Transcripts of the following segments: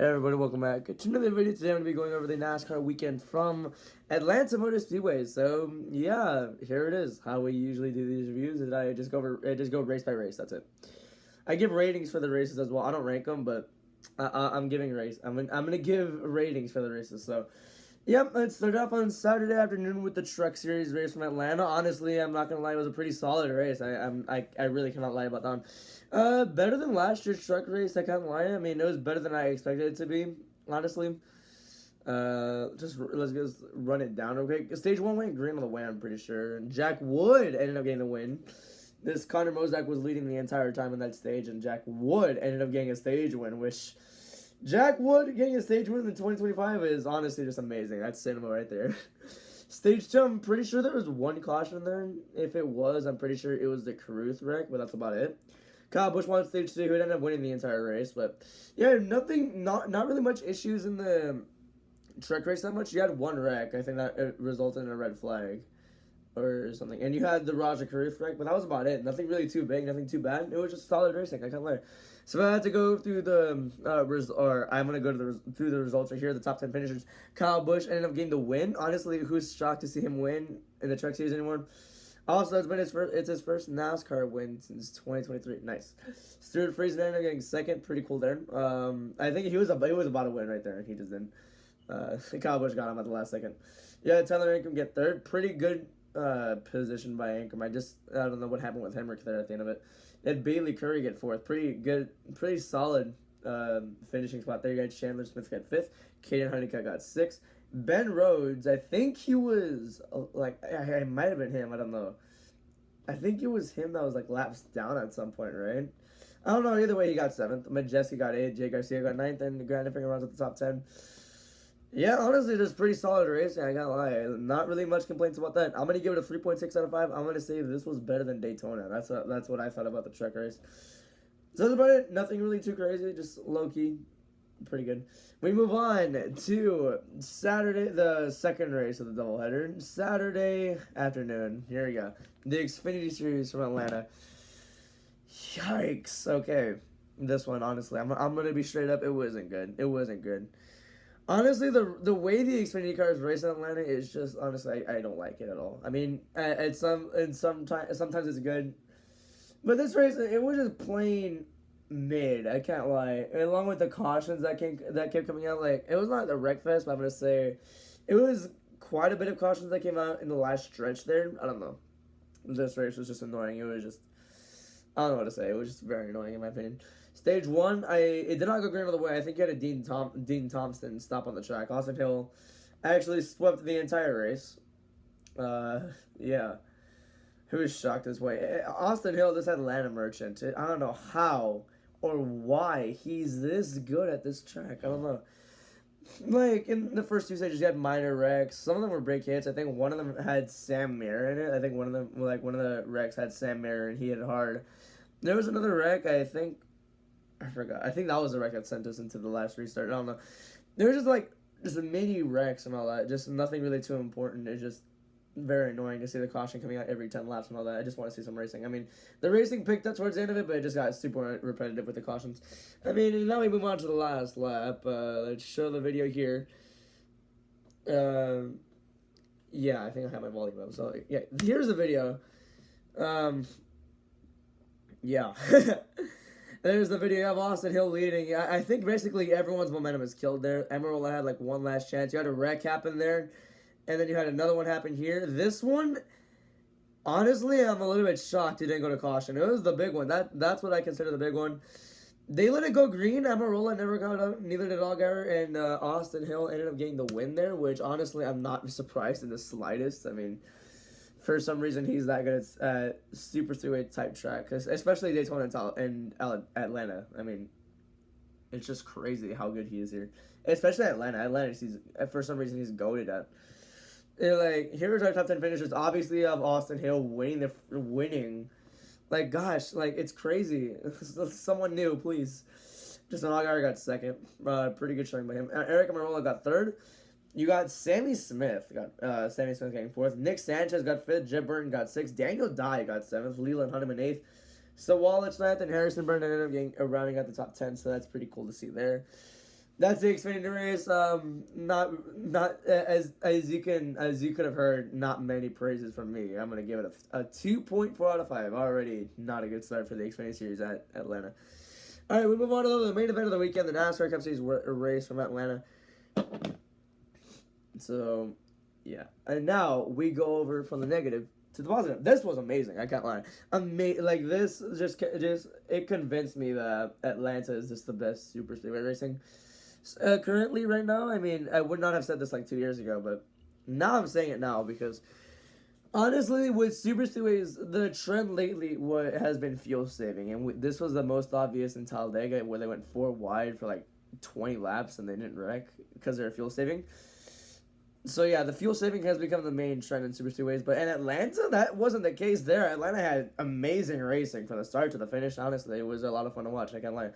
Hey everybody, welcome back to another video. Today I'm going to be going over the NASCAR weekend from Atlanta Motor Speedway. So yeah, here it is. How we usually do these reviews is I just go race by race. That's it. I give ratings for the races as well. I don't rank them, but I'm giving race. I'm gonna give ratings for the races. So yep, let's start off on Saturday afternoon with the Truck Series race from Atlanta. Honestly, I'm not gonna lie, it was a pretty solid race. I really cannot lie about that one. Better than last year's truck race. I can't lie. I mean, it was better than I expected it to be. Honestly, let's run it down real quick. Stage 1 went green on the way, I'm pretty sure. And Jack Wood ended up getting the win. This Connor Mozak was leading the entire time in that stage, and Jack Wood ended up getting a stage win, which Jack Wood getting a stage win in 2025 is honestly just amazing. That's cinema right there. Stage 2, I'm pretty sure there was one caution there. If it was, I'm pretty sure it was the Caruth wreck, but that's about it. Kyle Busch won stage 2, who ended up winning the entire race. But yeah, not really much issues in the truck race that much. You had one wreck. I think that resulted in a red flag or something. And you had the Raja Caruth wreck, but that was about it. Nothing really too big, nothing too bad. It was just solid racing. I can't lie. So I had to go through the I'm gonna go through the results right here. The top 10 finishers. Kyle Busch ended up getting the win. Honestly, who's shocked to see him win in the truck series anymore? Also, it's his first NASCAR win since 2023. Nice. Stuart Friesen ended up getting second. Pretty cool there. I think he was about to win right there. He just didn't. Kyle Busch got him at the last second. Yeah, Tyler Ankrum get third. Pretty good position by Ankrum. I don't know what happened with Hemrick there at the end of it. And Bailey Curry get fourth. Pretty good, pretty solid finishing spot there. You got Chandler Smith got fifth. Caden Honeycutt got sixth. Ben Rhodes, I think he was I might have been him. I don't know. I think it was him that was laps down at some point, right? I don't know. Either way, he got seventh. Majeski got eighth. Jay Garcia got ninth, and Grant Finger runs at the top 10. Yeah, honestly, it was pretty solid race. I can't lie. Not really much complaints about that. I'm gonna give it a 3.6 out of 5. I'm gonna say this was better than Daytona. That's what I thought about the truck race. So that's about it. Nothing really too crazy. Just low key. Pretty good. We move on to Saturday, the second race of the doubleheader. Saturday afternoon. Here we go. The Xfinity Series from Atlanta. Yikes. Okay. This one, honestly, I'm going to be straight up. It wasn't good. It wasn't good. Honestly, the way the Xfinity cars race in Atlanta is just, honestly, I don't like it at all. I mean, sometimes it's good. But this race, it was just plain mid. I can't lie. And along with the cautions that kept coming out, it was not the wreck fest, but I'm gonna say it was quite a bit of cautions that came out in the last stretch there. I don't know. This race was just annoying. It was just, I don't know what to say. It was just very annoying in my opinion. Stage 1, it did not go green all the way. I think you had a Dean Thompson stop on the track. Austin Hill actually swept the entire race. Yeah. Who was shocked this way? Austin Hill, this Atlanta merchant. I don't know how or why he's this good at this track. I don't know. In the first two stages, you had minor wrecks. Some of them were brake hits. I think one of them had Sam Mirror in it. I think one of the wrecks had Sam Mirror and he hit it hard. There was another wreck, I forgot. I think that was the wreck that sent us into the last restart. I don't know. There was just mini wrecks and all that. Just nothing really too important. It's just very annoying to see the caution coming out every 10 laps and all that. I just want to see some racing. I mean, the racing picked up towards the end of it, but it just got super repetitive with the cautions. I mean, now we move on to the last lap. Let's show the video here. Yeah, I think I have my volume up. So, yeah, here's the video. Yeah. There's the video of Austin Hill leading. I think basically everyone's momentum is killed there. Amarola had one last chance. You had a wreck happen there. And then you had another one happen here. This one, honestly, I'm a little bit shocked he didn't go to caution. It was the big one. That's what I consider the big one. They let it go green. Amarola never got up. Neither did Allgaier. And Austin Hill ended up getting the win there, which, honestly, I'm not surprised in the slightest. I mean, for some reason, he's that good at super three-way type track, especially Daytona and Atlanta. I mean, it's just crazy how good he is here. Especially Atlanta. Atlanta, for some reason, he's goated at. Here's our top 10 finishers. Obviously, of Austin Hill winning. Gosh, it's crazy. Someone new, please. Justin Allgaier got second. Pretty good showing by him. Eric Amarola got third. You got Sammy Smith. Sammy Smith getting fourth. Nick Sanchez got fifth. Jeb Burton got sixth. Daniel Dye got seventh. Leland Honeyman eighth. So Wallace ninth and Harrison Burton ended up rounding out the top 10. So that's pretty cool to see there. That's the Xfinity race. Not as you could have heard, not many praises from me. I'm gonna give it a 2.4 out of 5. Already not a good start for the Xfinity Series at Atlanta. All right, we move on to the main event of the weekend, the NASCAR Cup Series race from Atlanta. So, yeah, and now we go over from the negative to the positive. This was amazing. I can't lie. Like this, just it convinced me that Atlanta is just the best super speedway racing. Currently, right now, I mean, I would not have said this like 2 years ago, but now I'm saying it now because honestly, with super speedways, the trend lately has been fuel saving, and this was the most obvious in Talladega, where they went 4 wide for like 20 laps and they didn't wreck because they're fuel saving. So yeah, the fuel saving has become the main trend in super speedways, but in Atlanta, that wasn't the case there. Atlanta had amazing racing from the start to the finish. Honestly, it was a lot of fun to watch. I can't lie.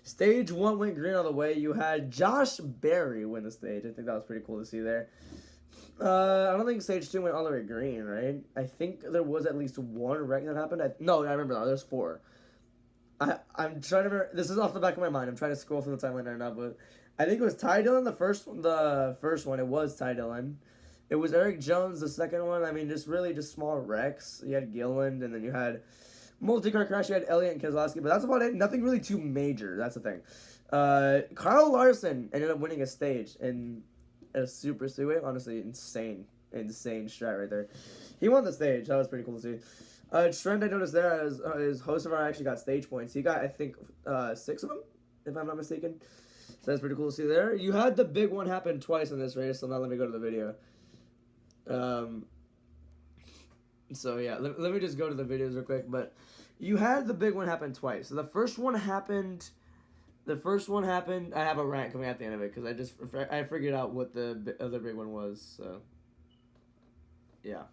Stage 1 went green all the way. You had Josh Berry win the stage. I think that was pretty cool to see there. I don't think stage 2 went all the way green, right? I think there was at least one wreck that happened. No, I remember now. There's 4. I'm trying to remember. This is off the back of my mind. I'm trying to scroll through the timeline right now, but I think it was Ty Dillon the first one. It was Ty Dillon. It was Eric Jones the second one. I mean, just small wrecks. You had Gilland, and then you had multi-car crash. You had Elliott and Keselowski, but that's about it. Nothing really too major. That's the thing. Kyle Larson ended up winning a stage in a super speedway. Honestly, insane strat right there. He won the stage. That was pretty cool to see. Trend I noticed there is Hocevar actually got stage points. He got, I think, 6 of them, if I'm not mistaken. So that's pretty cool to see there. You had the big one happen twice in this race, so now let me go to the video. So yeah, let me just go to the videos real quick. But you had the big one happen twice. So the first one happened. I have a rant coming at the end of it because I figured out what the other big one was. So yeah.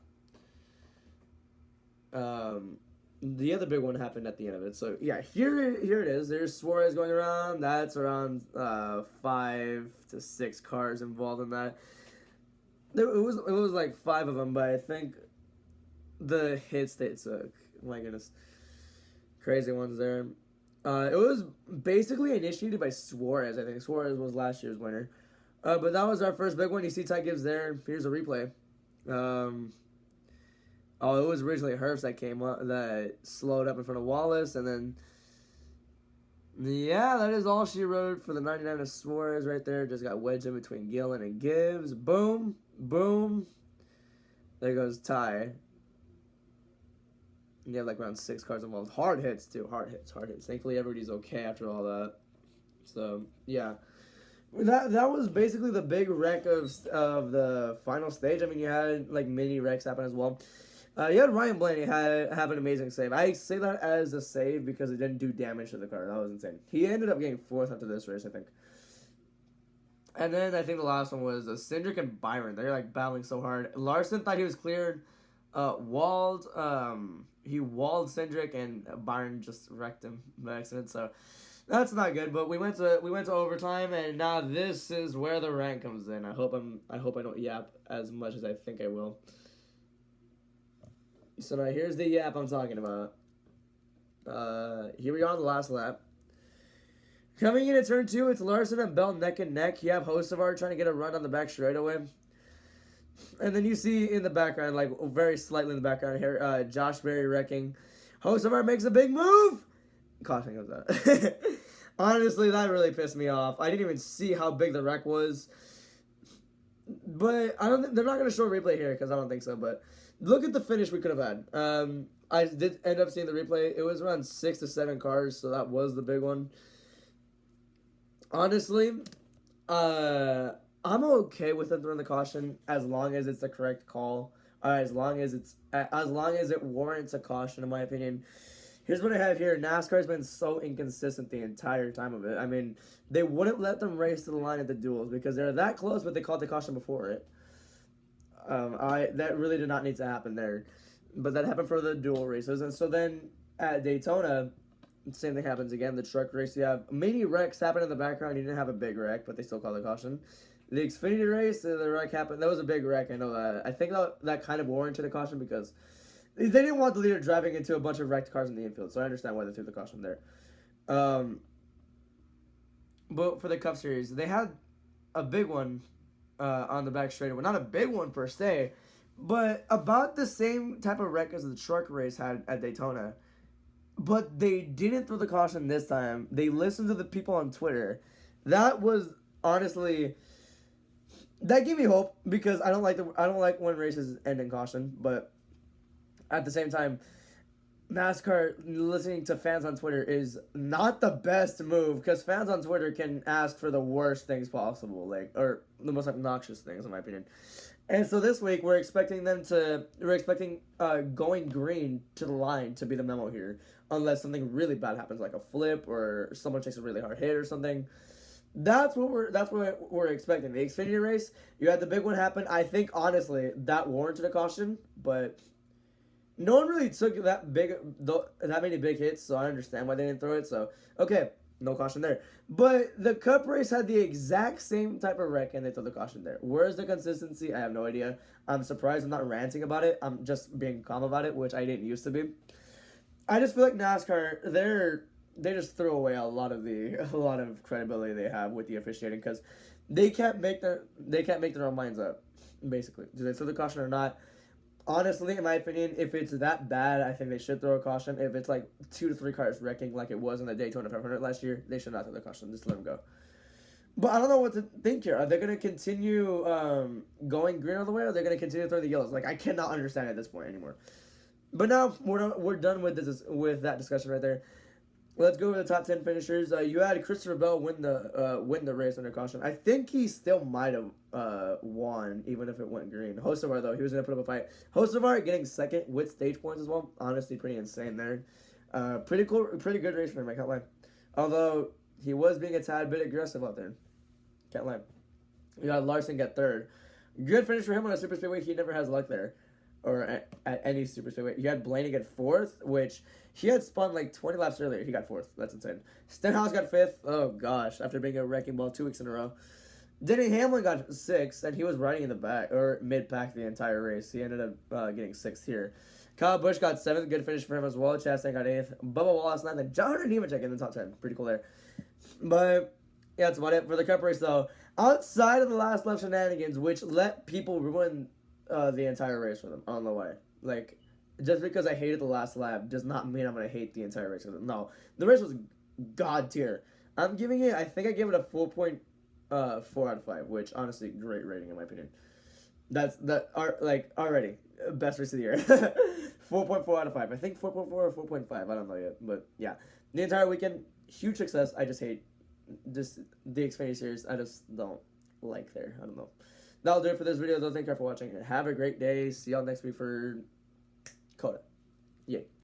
The other big one happened at the end of it. So yeah, here it is. There's Suarez going around. That's around 5 to 6 cars involved in that. It was like 5 of them, but I think the hits they took, my goodness, crazy ones there. It was basically initiated by Suarez. I think Suarez was last year's winner. But that was our first big one. You see Ty Gibbs there. Here's a replay. It was originally Hurst that came up, that slowed up in front of Wallace, and then, yeah, that is all she wrote for the 99 of Suarez right there. Just got wedged in between Gillen and Gibbs. Boom, boom. There goes Ty. You have like around 6 cars involved. Hard hits, too. Hard hits. Thankfully, everybody's okay after all that. So, yeah. That was basically the big wreck of the final stage. I mean, you had like mini wrecks happen as well. You had Ryan Blaney have an amazing save. I say that as a save because it didn't do damage to the car. That was insane. He ended up getting 4th after this race, I think. And then I think the last one was Cindric and Byron. They're like battling so hard. Larson thought he was cleared. He walled Cindric, and Byron just wrecked him by accident. So that's not good. But we went to overtime, and now this is where the rant comes in. I hope I don't yap as much as I think I will. So now here's the yap I'm talking about. Here we are on the last lap. Coming in at turn 2, it's Larson and Bell neck and neck. You have Hocevar trying to get a run on the back straightaway. And then you see in the background, like very slightly in the background here, Josh Berry wrecking. Hocevar makes a big move. Caution goes out. Honestly, that really pissed me off. I didn't even see how big the wreck was. But they're not going to show a replay here because I don't think so. But look at the finish we could have had. I did end up seeing the replay. It was around 6 to 7 cars, so that was the big one. Honestly, I'm okay with them throwing the caution as long as it's the correct call. As long as it warrants a caution, in my opinion. Here's what I have here. NASCAR has been so inconsistent the entire time of it. I mean, they wouldn't let them race to the line at the duels because they're that close, but they called the caution before it. That really did not need to happen there. But that happened for the dual races. And so then at Daytona, same thing happens again. The truck race, you have mini wrecks happen in the background. You didn't have a big wreck, but they still called the caution. The Xfinity race, the wreck happened. That was a big wreck. I know that. I think that kind of warranted a caution because they didn't want the leader driving into a bunch of wrecked cars in the infield. So I understand why they threw the caution there. but for the Cup Series, they had a big one on the back straightaway. Not a big one per se, but about the same type of wreck as the truck race had at Daytona. But they didn't throw the caution this time. They listened to the people on Twitter. That was honestly that gave me hope because I don't like when races end in caution, but at the same time, NASCAR listening to fans on Twitter is not the best move because fans on Twitter can ask for the worst things possible, like or the most obnoxious things in my opinion. And so this week we're expecting going green to the line to be the memo here, unless something really bad happens like a flip or someone takes a really hard hit or something. That's what we're expecting. The Xfinity race, you had the big one happen. I think honestly that warranted a caution, but no one really took that many big hits, so I understand why they didn't throw it. So okay, no caution there. But the Cup race had the exact same type of wreck, and they threw the caution there. Where's the consistency? I have no idea. I'm surprised I'm not ranting about it. I'm just being calm about it, which I didn't used to be. I just feel like NASCAR, they just threw away a lot of credibility they have with the officiating because they can't make their own minds up. Basically, do they throw the caution or not? Honestly, in my opinion, if it's that bad, I think they should throw a caution. If it's like 2 to 3 cars wrecking like it was in the Daytona 500 last year, they should not throw the caution. Just let them go. But I don't know what to think here. Are they going to continue going green all the way, or are they going to continue throwing the yellows? Like, I cannot understand at this point anymore. But now we're done with that discussion right there. Let's go over the top 10 finishers. You had Christopher Bell win the race under caution. I think he still might have won even if it went green. Hocevar though, he was gonna put up a fight. Hocevar getting second with stage points as well. Honestly, pretty insane there. Pretty cool, pretty good race for him. I can't lie. Although he was being a tad bit aggressive out there. Can't lie. You got Larson get third. Good finish for him on a super speedway. He never has luck there, or at any super speedway. You had Blaney get fourth, which he had spun like 20 laps earlier. He got fourth. That's insane. Stenhouse got fifth. Oh gosh, after being a wrecking ball 2 weeks in a row. Denny Hamlin got sixth, and he was riding in the back or mid pack the entire race. He ended up getting sixth here. Kyle Busch got seventh. Good finish for him as well. Chastain got eighth. Bubba Wallace ninth. And John Nemechek in the top 10. Pretty cool there. But yeah, that's about it for the Cup race though. Outside of the last lap shenanigans, which let people ruin the entire race for them on the way. Like, just because I hated the last lap does not mean I'm going to hate the entire race. No, the race was god tier. I'm giving it, I think I gave it a 4.4 out of 5, which honestly, great rating in my opinion. Already, best race of the year. 4.4 out of 5. I think 4.4 or 4.5. I don't know yet. But yeah, the entire weekend, huge success. I just hate the Xfinity series. I just don't like there. I don't know. That'll do it for this video, though. Thank you for watching. Have a great day. See y'all next week for Coda. Yay.